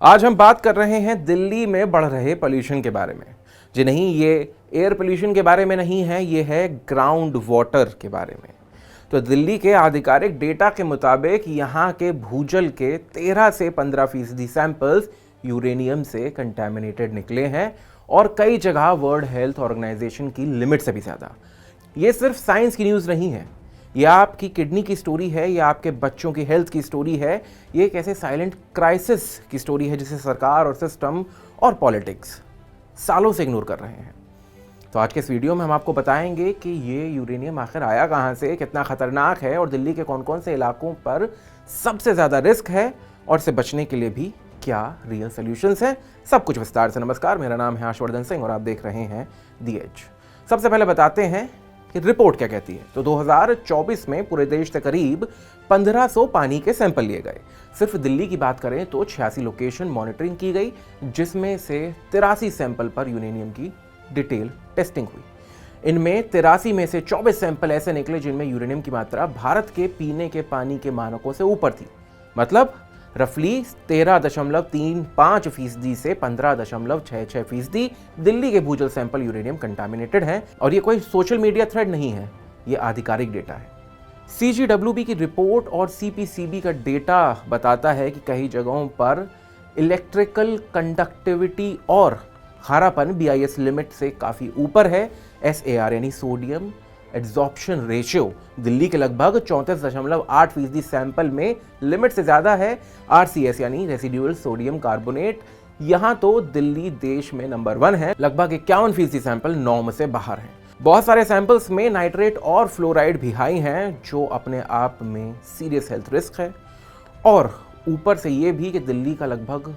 आज हम बात कर रहे हैं दिल्ली में बढ़ रहे पोल्यूशन के बारे में। जी नहीं, ये एयर पोल्यूशन के बारे में नहीं है, ये है ग्राउंड वाटर के बारे में। तो दिल्ली के आधिकारिक डेटा के मुताबिक यहाँ के भूजल के 13 से 15% सैंपल्स यूरेनियम से कंटैमिनेटेड निकले हैं और कई जगह वर्ल्ड हेल्थ ऑर्गेनाइजेशन की लिमिट से भी ज़्यादा। ये सिर्फ साइंस की न्यूज़ नहीं है, यह आपकी किडनी की स्टोरी है, यह आपके बच्चों की हेल्थ की स्टोरी है, ये एक ऐसे साइलेंट क्राइसिस की स्टोरी है जिसे सरकार और सिस्टम और पॉलिटिक्स सालों से इग्नोर कर रहे हैं। तो आज के इस वीडियो में हम आपको बताएंगे कि ये यूरेनियम आखिर आया कहाँ से, कितना खतरनाक है और दिल्ली के कौन कौन से इलाकों पर सबसे ज़्यादा रिस्क है और इससे बचने के लिए भी क्या रियल सोल्यूशंस हैं। सब कुछ विस्तार से। नमस्कार, मेरा नाम है हर्षवर्धन सिंह और आप देख रहे हैं दी एज। सबसे पहले बताते हैं कि रिपोर्ट क्या कहती है। तो 2024 में पूरे देश से करीब 1500 पानी के सैंपल लिए गए। सिर्फ दिल्ली की बात करें तो 86 लोकेशन मॉनिटरिंग की गई, जिसमें से 83 सैंपल पर यूरेनियम की डिटेल टेस्टिंग हुई। इनमें 83 में से 24 सैंपल ऐसे निकले जिनमें यूरेनियम की मात्रा भारत के पीने के पानी के मानकों से ऊपर थी। मतलब रफली 13.35% से 15.66% दिल्ली के भूजल सैंपल यूरेनियम कंटामिनेटेड हैं। और ये कोई सोशल मीडिया थ्रेड नहीं है, ये आधिकारिक डेटा है। CGWB की रिपोर्ट और CPCB का डेटा बताता है कि कई जगहों पर इलेक्ट्रिकल कंडक्टिविटी और खारापन BIS लिमिट से काफ़ी ऊपर है। SAR यानी सोडियम एड्सॉर्प्शन रेशियो दिल्ली के लगभग 34.8% सैंपल में लिमिट से ज़्यादा है। RCS यानी रेसिड्यूअल सोडियम कार्बोनेट, यहाँ तो दिल्ली देश में नंबर 1 है, लगभग 51% सैंपल नॉर्म से बाहर हैं। बहुत सारे सैंपल्स में नाइट्रेट और फ्लोराइड भी हाई हैं, जो अपने आप में सीरियस हेल्थ रिस्क है। और ऊपर से ये भी कि दिल्ली का लगभग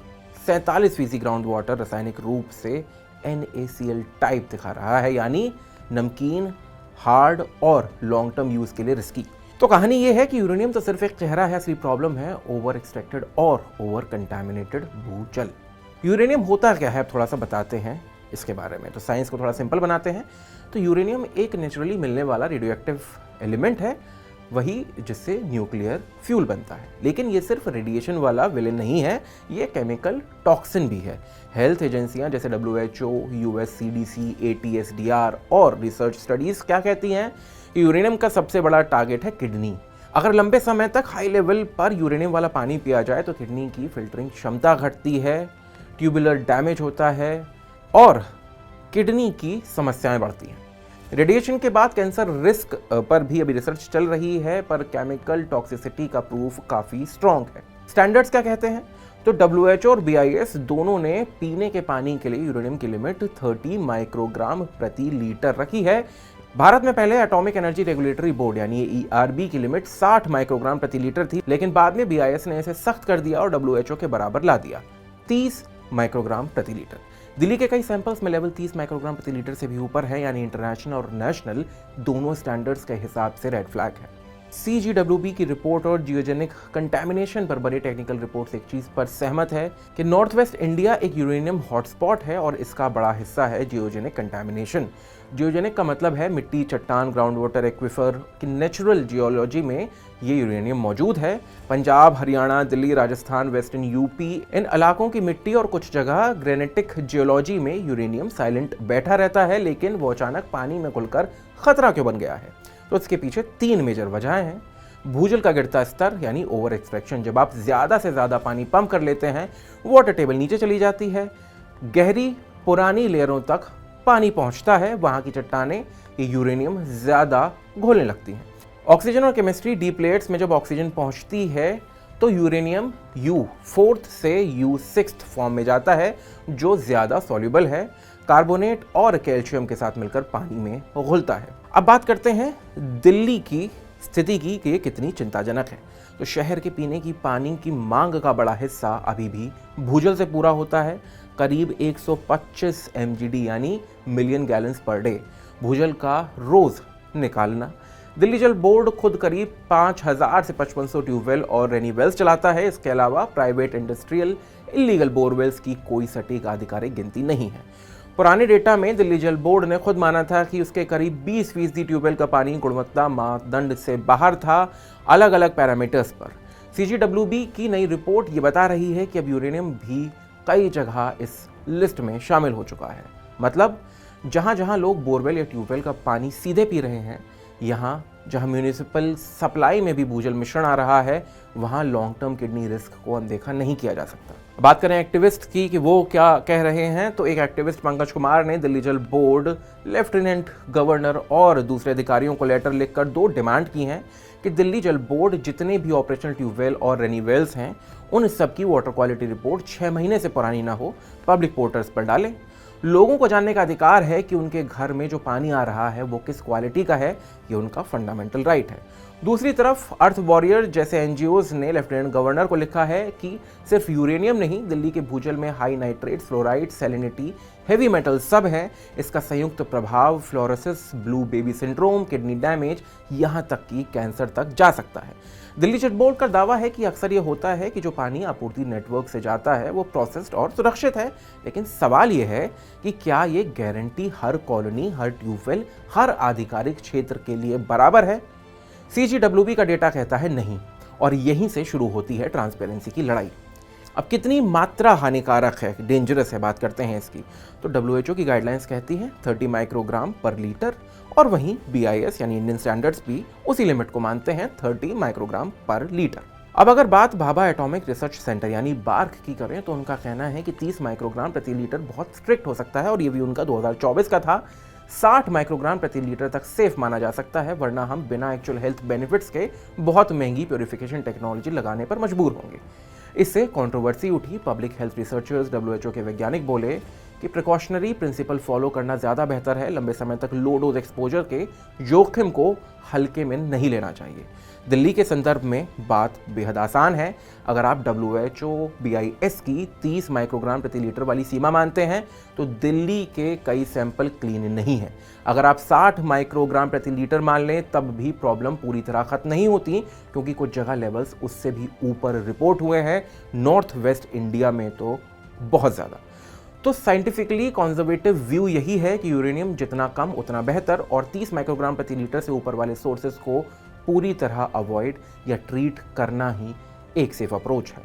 47% ग्राउंड वाटर रासायनिक रूप से NaCl टाइप दिखा रहा है, यानी नमकीन, हार्ड और लॉन्ग टर्म यूज के लिए रिस्की। तो कहानी यह है कि यूरेनियम तो सिर्फ एक चेहरा है, असली प्रॉब्लम है ओवर एक्सट्रैक्टेड और ओवर कंटामिनेटेड भूजल। यूरेनियम होता क्या है, अब थोड़ा सा बताते हैं इसके बारे में। तो साइंस को थोड़ा सिंपल बनाते हैं। तो यूरेनियम एक नेचुरली मिलने वाला रेडियोएक्टिव एलिमेंट है, वही जिससे न्यूक्लियर फ्यूल बनता है। लेकिन ये सिर्फ रेडिएशन वाला विलेन नहीं है, ये केमिकल टॉक्सिन भी है। हेल्थ एजेंसियां जैसे WHO, US CDC, ATSDR और रिसर्च स्टडीज क्या कहती हैं कि यूरेनियम का सबसे बड़ा टारगेट है किडनी। अगर लंबे समय तक हाई लेवल पर यूरेनियम वाला पानी पिया जाए तो किडनी की फिल्टरिंग क्षमता घटती है, ट्यूबुलर डैमेज होता है और किडनी की समस्याएं बढ़ती हैं। रेडिएशन के बाद कैंसर रिस्क पर भी अभी रिसर्च चल रही है, पर केमिकल टॉक्सिसिटी का प्रूफ काफ़ी स्ट्रॉन्ग है। स्टैंडर्ड्स क्या कहते हैं? तो WHO और BIS दोनों ने पीने के पानी के लिए यूरेनियम की लिमिट 30 माइक्रोग्राम प्रति लीटर रखी है। भारत में पहले एटॉमिक एनर्जी रेगुलेटरी बोर्ड यानी ERB की लिमिट 60 माइक्रोग्राम प्रति लीटर थी, लेकिन बाद में BIS ने इसे सख्त कर दिया और WHO के बराबर ला दिया, 30 माइक्रोग्राम प्रति लीटर। दिल्ली के कई सैंपल्स में लेवल 30 माइक्रोग्राम प्रति लीटर से भी ऊपर है, यानी इंटरनेशनल और नेशनल दोनों स्टैंडर्ड्स के हिसाब से रेड फ्लैग है। CGWB की रिपोर्ट और जियोजेनिक कंटैमिनेशन पर बनी टेक्निकल रिपोर्ट्स एक चीज पर सहमत है कि नॉर्थ वेस्ट इंडिया एक यूरेनियम हॉटस्पॉट है और इसका बड़ा हिस्सा है जियोजेनिक कंटैमिनेशन। जियोजेनिक का मतलब है मिट्टी, चट्टान, ग्राउंड वाटर, एक्विफर की नेचुरल जियोलॉजी में ये यूरेनियम मौजूद है। पंजाब, हरियाणा, दिल्ली, राजस्थान, वेस्टर्न यूपी, इन इलाकों की मिट्टी और कुछ जगह ग्रेनेटिक जियोलॉजी में यूरेनियम साइलेंट बैठा रहता है, लेकिन वो अचानक पानी में घुलकर खतरा क्यों बन गया है? तो इसके पीछे 3 मेजर वजहें हैं। भूजल का गिरता स्तर यानी ओवर एक्सट्रैक्शन, जब आप ज्यादा से ज्यादा पानी पंप कर लेते हैं, वाटर टेबल नीचे चली जाती है, गहरी पुरानी लेयरों तक पानी पहुंचता है, वहां की चट्टानें यूरेनियम ज्यादा घोलने लगती हैं। ऑक्सीजन और केमिस्ट्री, डी प्लेट्स में जब ऑक्सीजन पहुंचती है तो यूरेनियम U4 से U6 फॉर्म में जाता है, जो ज्यादा सॉल्युबल है, कार्बोनेट और कैल्शियम के साथ मिलकर पानी में घुलता है। अब बात करते हैं दिल्ली की स्थिति की कि ये कितनी चिंताजनक है। तो शहर के पीने की पानी की मांग का बड़ा हिस्सा अभी भी भूजल से पूरा होता है, करीब 125 MGD यानी मिलियन गैलन्स पर डे भूजल का रोज निकालना। दिल्ली जल बोर्ड खुद करीब 5000 से 5500 ट्यूबवेल और रेनी वेल्स चलाता है। इसके अलावा प्राइवेट, इंडस्ट्रियल, इलीगल बोरवेल्स की कोई सटीक आधिकारिक गिनती नहीं है। पुराने डेटा में दिल्ली जल बोर्ड ने खुद माना था कि उसके करीब 20% ट्यूबवेल का पानी गुणवत्ता मानदंड से बाहर था, अलग अलग पैरामीटर्स पर। CGWB की नई रिपोर्ट ये बता रही है कि अब यूरेनियम भी कई जगह इस लिस्ट में शामिल हो चुका है। मतलब जहां जहां लोग बोरवेल या ट्यूबवेल का पानी सीधे पी रहे हैं, यहाँ जहां म्यूनिसिपल सप्लाई में भी भूजल मिश्रण आ रहा है, वहां लॉन्ग टर्म किडनी रिस्क को अनदेखा नहीं किया जा सकता। बात करें एक्टिविस्ट की कि वो क्या कह रहे हैं, तो एक एक्टिविस्ट पंकज कुमार ने दिल्ली जल बोर्ड, लेफ्टिनेंट गवर्नर और दूसरे अधिकारियों को लेटर लिखकर 2 डिमांड की हैं कि दिल्ली जल बोर्ड जितने भी ऑपरेशनल ट्यूबवेल और रेन्यूवेल्स हैं, उन सब की वाटर क्वालिटी रिपोर्ट 6 महीने से पुरानी ना हो, पब्लिक पोर्टल्स पर डालें। लोगों को जानने का अधिकार है कि उनके घर में जो पानी आ रहा है वो किस क्वालिटी का है, ये उनका फंडामेंटल राइट है। दूसरी तरफ अर्थ वॉरियर जैसे एनजीओज ने लेफ्टिनेंट गवर्नर को लिखा है कि सिर्फ यूरेनियम नहीं, दिल्ली के भूजल में high nitrate, fluoride, salinity, heavy metal सब है। इसका संयुक्त प्रभाव fluorosis, blue baby syndrome, kidney damage, यहाँ तक कि कैंसर तक जा सकता है। दिल्ली जल बोर्ड का दावा है कि अक्सर ये होता है कि जो पानी आपूर्ति नेटवर्क से जाता है वो प्रोसेस्ड और सुरक्षित है, लेकिन सवाल ये है कि क्या ये गारंटी हर कॉलोनी, हर ट्यूबवेल, हर आधिकारिक क्षेत्र के लिए बराबर है? CGWB का डेटा कहता है नहीं, और यहीं से शुरू होती है ट्रांसपेरेंसी की लड़ाई। अब कितनी मात्रा हानिकारक है, डेंजरस है, बात करते हैं इसकी। तो WHO की गाइडलाइंस कहती है 30 माइक्रोग्राम पर लीटर, और वहीं BIS यानी इंडियन स्टैंडर्ड्स भी उसी लिमिट को मानते हैं, 30 माइक्रोग्राम पर लीटर। अब अगर बात भाभा एटॉमिक रिसर्च सेंटर यानी बार्क की करें, तो उनका कहना है कि 30 माइक्रोग्राम प्रति लीटर बहुत स्ट्रिक्ट हो सकता है, और ये भी उनका 2024 का था। 60 माइक्रोग्राम प्रति लीटर तक सेफ माना जा सकता है, वरना हम बिना एक्चुअल हेल्थ बेनिफिट्स के बहुत महंगी प्योरिफिकेशन टेक्नोलॉजी लगाने पर मजबूर होंगे। इससे कंट्रोवर्सी उठी। पब्लिक हेल्थ रिसर्चर्स, WHO के वैज्ञानिक बोले कि प्रिकॉशनरी प्रिंसिपल फॉलो करना ज़्यादा बेहतर है। लंबे समय तक लो डोज एक्सपोजर के जोखिम को हल्के में नहीं लेना चाहिए। दिल्ली के संदर्भ में बात बेहद आसान है। अगर आप WHO BIS की 30 माइक्रोग्राम प्रति लीटर वाली सीमा मानते हैं, तो दिल्ली के कई सैंपल क्लीन नहीं है। अगर आप 60 माइक्रोग्राम प्रति लीटर मान लें, तब भी प्रॉब्लम पूरी तरह खत्म नहीं होती, क्योंकि कुछ जगह लेवल्स उससे भी ऊपर रिपोर्ट हुए हैं, नॉर्थ वेस्ट इंडिया में तो बहुत ज़्यादा। तो साइंटिफिकली कंजर्वेटिव व्यू यही है कि यूरेनियम जितना कम उतना बेहतर, और 30 माइक्रोग्राम प्रति लीटर से ऊपर वाले सोर्सेज को पूरी तरह अवॉइड या ट्रीट करना ही एक सेफ अप्रोच है।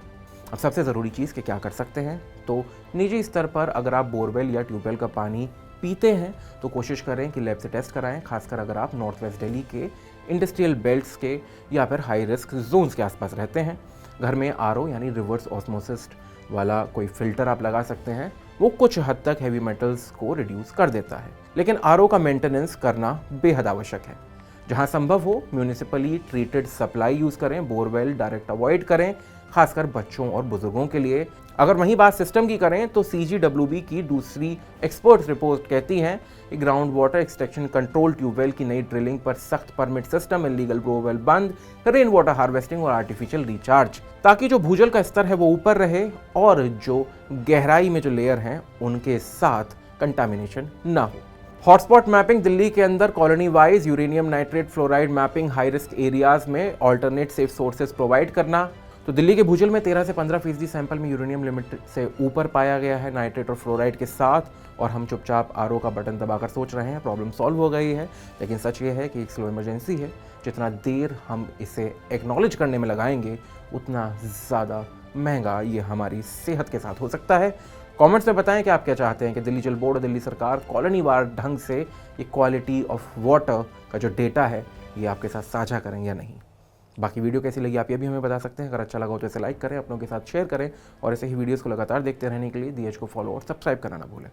अब सबसे ज़रूरी चीज़ कि क्या कर सकते हैं, तो निजी स्तर पर अगर आप बोरवेल या ट्यूबवेल का पानी पीते हैं तो कोशिश करें कि लैब से टेस्ट कराएं, खासकर अगर आप नॉर्थ वेस्ट दिल्ली के इंडस्ट्रियल बेल्ट्स के या फिर हाई रिस्क जोन्स के आसपास रहते हैं। घर में RO यानी रिवर्स ऑस्मोसिस वाला कोई फिल्टर आप लगा सकते हैं, वो कुछ हद तक हेवी मेटल्स को रिड्यूस कर देता है, लेकिन RO का मेंटेनेंस करना बेहद आवश्यक है। जहां संभव हो म्यूनिसिपली ट्रीटेड सप्लाई यूज़ करें, बोरवेल डायरेक्ट अवॉइड करें, खासकर बच्चों और बुजुर्गों के लिए। अगर वहीं बात सिस्टम की करें, तो CGWB की दूसरी एक्सपर्ट रिपोर्ट कहती है कि ground water extraction control tubewell की नई ड्रिलिंग पर सख्त परमिट सिस्टम, इलीगल बोरवेल बंद, रेन वाटर हार्वेस्टिंग और आर्टिफिशियल रिचार्ज, ताकि जो भूजल का स्तर है वो ऊपर रहे और जो गहराई में जो लेयर हैं उनके साथ कंटामिनेशन ना हो। हॉटस्पॉट मैपिंग दिल्ली के अंदर colony wise uranium nitrate fluoride mapping, high risk areas में ऑल्टरनेट सेफ सोर्सेज प्रोवाइड करना। तो दिल्ली के भूजल में 13 से 15% सैंपल में यूरेनियम लिमिट से ऊपर पाया गया है नाइट्रेट और फ्लोराइड के साथ, और हम चुपचाप RO का बटन दबाकर सोच रहे हैं प्रॉब्लम सॉल्व हो गई है, लेकिन सच ये है कि एक स्लो इमरजेंसी है। जितना देर हम इसे एक्नॉलेज करने में लगाएंगे, उतना ज़्यादा महंगा ये हमारी सेहत के साथ हो सकता है। कमेंट्स में बताएं कि आप क्या चाहते हैं कि दिल्ली जल बोर्ड और दिल्ली सरकार कॉलोनी वार ढंग से ये क्वालिटी ऑफ वाटर का जो डेटा है ये आपके साथ साझा करें या नहीं। बाकी वीडियो कैसी लगी आप ये भी हमें बता सकते हैं। अगर अच्छा लगा हो तो इसे लाइक करें, अपनों के साथ शेयर करें, और ऐसे ही वीडियोस को लगातार देखते रहने के लिए DH को फॉलो और सब्सक्राइब करना ना भूलें।